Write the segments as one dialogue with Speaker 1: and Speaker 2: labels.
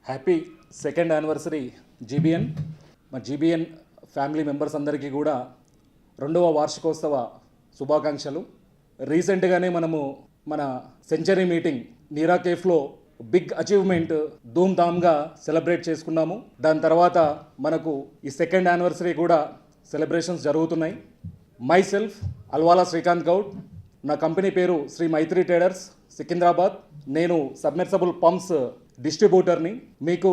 Speaker 1: Happy second anniversary GBN. మా GBN family members అందరికీ కూడా 2వ వార్షికోత్సవ శుభాకాంక్షలు. రీసెంట్గానే మనము మన సెంచరీ మీటింగ్ నీరా కేఫ్లో బిగ్ అచీవ్మెంట్ ధూమ్ధామ్గా సెలబ్రేట్ చేసుకున్నాము. దాని తర్వాత మనకు ఈ సెకండ్ యానివర్సరీ కూడా సెలబ్రేషన్స్ జరుగుతున్నాయి. మై సెల్ఫ్ అల్వాలా శ్రీకాంత్ గౌడ్, నా కంపెనీ పేరు శ్రీ మైత్రి ట్రేడర్స్ సికింద్రాబాద్. నేను సబ్మెర్సబుల్ పంప్స్ డిస్ట్రిబ్యూటర్ని. మీకు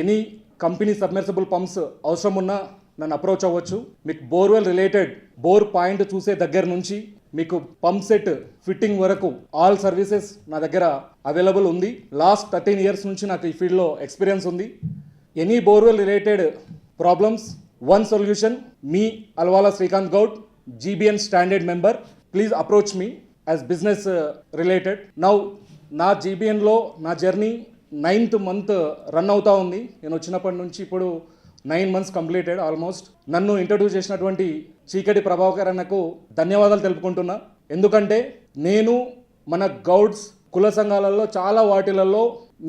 Speaker 1: ఎనీ కంపెనీ సబ్మెర్సబుల్ పంప్స్ అవసరం ఉన్నా నన్ను అప్రోచ్ అవ్వచ్చు. మీకు బోర్వెల్ రిలేటెడ్ బోర్ పాయింట్ చూసే దగ్గర నుంచి మీకు పంప్ సెట్ ఫిట్టింగ్ వరకు ఆల్ సర్వీసెస్ నా దగ్గర అవైలబుల్ ఉంది. లాస్ట్ 13 years నుంచి నాకు ఈ ఫీల్డ్లో ఎక్స్పీరియన్స్ ఉంది. Any borewell related problems, one solution, మీ Alwala Srikanth Goud, GBN standard member. Please approach me as business related. Now నా జీబీఎన్లో నా జర్నీ 9th month రన్ అవుతూ ఉంది. నేను వచ్చినప్పటి నుంచి ఇప్పుడు 9 months కంప్లీటెడ్ ఆల్మోస్ట్. నన్ను ఇంట్రడ్యూస్ చేసినటువంటి చీకటి ప్రభాకర్ అన్నకు ధన్యవాదాలు తెలుపుకుంటున్నా. ఎందుకంటే నేను మన గౌడ్స్ కుల సంఘాలలో చాలా వాటిలలో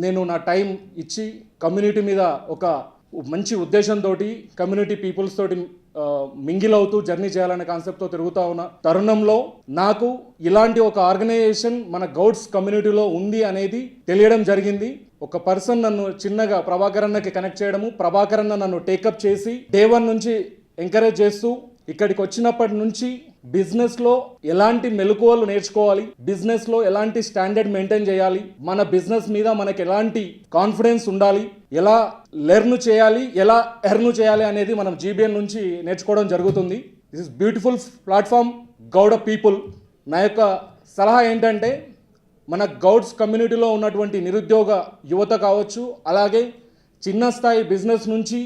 Speaker 1: నేను నా టైం ఇచ్చి కమ్యూనిటీ మీద ఒక మంచి ఉద్దేశంతో కమ్యూనిటీ పీపుల్స్ తోటి మింగిల్ అవుతూ జర్నీ చేయాలనే కాన్సెప్ట్తో తిరుగుతూ ఉన్న తరుణంలో నాకు ఇలాంటి ఒక ఆర్గనైజేషన్ మన గౌడ్స్ కమ్యూనిటీలో ఉంది అనేది తెలియడం జరిగింది. ఒక పర్సన్ నన్ను చిన్నగా ప్రభాకర్ అన్నకి కనెక్ట్ చేయడము, ప్రభాకర్ అన్న నన్ను టేకప్ చేసి డే 1 నుంచి ఎంకరేజ్ చేస్తూ ఇక్కడికి వచ్చినప్పటి నుంచి బిజినెస్లో ఎలాంటి మెలకువలు నేర్చుకోవాలి, బిజినెస్లో ఎలాంటి స్టాండర్డ్ మెయింటైన్ చేయాలి, మన బిజినెస్ మీద మనకు ఎలాంటి కాన్ఫిడెన్స్ ఉండాలి, ఎలా లెర్న్ చేయాలి, ఎలా ఎర్న్ చేయాలి అనేది మనం జీబీఎన్ నుంచి నేర్చుకోవడం జరుగుతుంది. This is beautiful platform Gowda people. నా యొక్క సలహా ఏంటంటే మన గౌడ్స్ కమ్యూనిటీలో ఉన్నటువంటి నిరుద్యోగ యువత కావచ్చు, అలాగే చిన్న స్థాయి బిజినెస్ నుంచి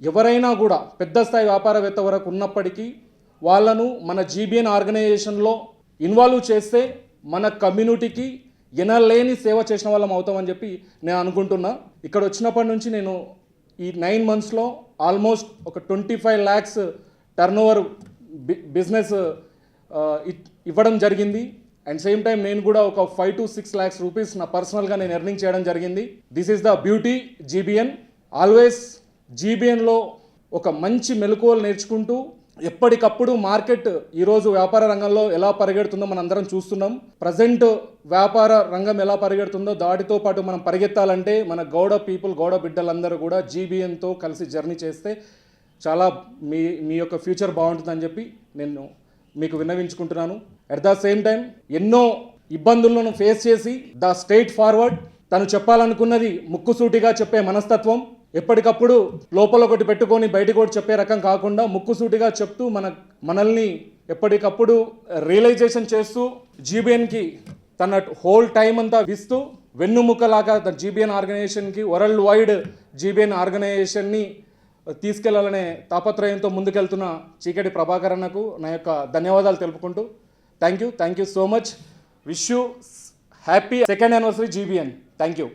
Speaker 1: ఎవరైనా కూడా పెద్ద స్థాయి వ్యాపారవేత్త వరకు ఉన్నప్పటికీ వాళ్ళను మన జీబీఎన్ ఆర్గనైజేషన్లో ఇన్వాల్వ్ చేస్తే మన కమ్యూనిటీకి ఎనలేని సేవ చేసిన వాళ్ళం అవుతామని చెప్పి నేను అనుకుంటున్నా. ఇక్కడ వచ్చినప్పటి నుంచి నేను ఈ 9 monthsలో ఆల్మోస్ట్ ఒక 25 lakhs టర్నోవర్ బిజినెస్ ఇవ్వడం జరిగింది. అండ్ సేమ్ టైం నేను కూడా ఒక 5 to 6 lakhs రూపీస్ నా పర్సనల్గా నేను ఎర్నింగ్ చేయడం జరిగింది. This is the beauty GBN. Always జీబీఎన్లో ఒక మంచి మెలకువలు నేర్చుకుంటూ ఎప్పటికప్పుడు మార్కెట్ ఈరోజు వ్యాపార రంగంలో ఎలా పరిగెడుతుందో మనం అందరం చూస్తున్నాం. ప్రజెంట్ వ్యాపార రంగం ఎలా పరిగెడుతుందో దాటితో పాటు మనం పరిగెత్తాలంటే మన గౌడ పీపుల్, గౌడ బిడ్డలందరూ కూడా జీబీఎన్తో కలిసి జర్నీ చేస్తే చాలా మీ యొక్క ఫ్యూచర్ బాగుంటుందని చెప్పి నేను మీకు విన్నవించుకుంటున్నాను. అట్ ద సేమ్ టైం ఎన్నో ఇబ్బందులను ఫేస్ చేసి ద స్ట్రైట్ ఫార్వర్డ్, తను చెప్పాలనుకున్నది ముక్కుసూటిగా చెప్పే మనస్తత్వం, ఎప్పటికప్పుడు లోపల ఒకటి పెట్టుకొని బయటకు ఒకటి చెప్పే రకం కాకుండా ముక్కుసూటిగా చెప్తూ మనల్ని ఎప్పటికప్పుడు రియలైజేషన్ చేస్తూ జీబీఎన్కి తన హోల్ టైం అంతా ఇస్తూ వెన్నుముక్కలాగా జీబీఎన్ ఆర్గనైజేషన్కి వరల్డ్ వైడ్ జీబీఎన్ ఆర్గనైజేషన్ని తీసుకెళ్లాలనే తాపత్రయంతో ముందుకెళ్తున్న చీకటి ప్రభాకర్ అన్నకు నా యొక్క ధన్యవాదాలు తెలుపుకుంటూ thank you so much. Wish you happy second anniversary GBN. Thank you.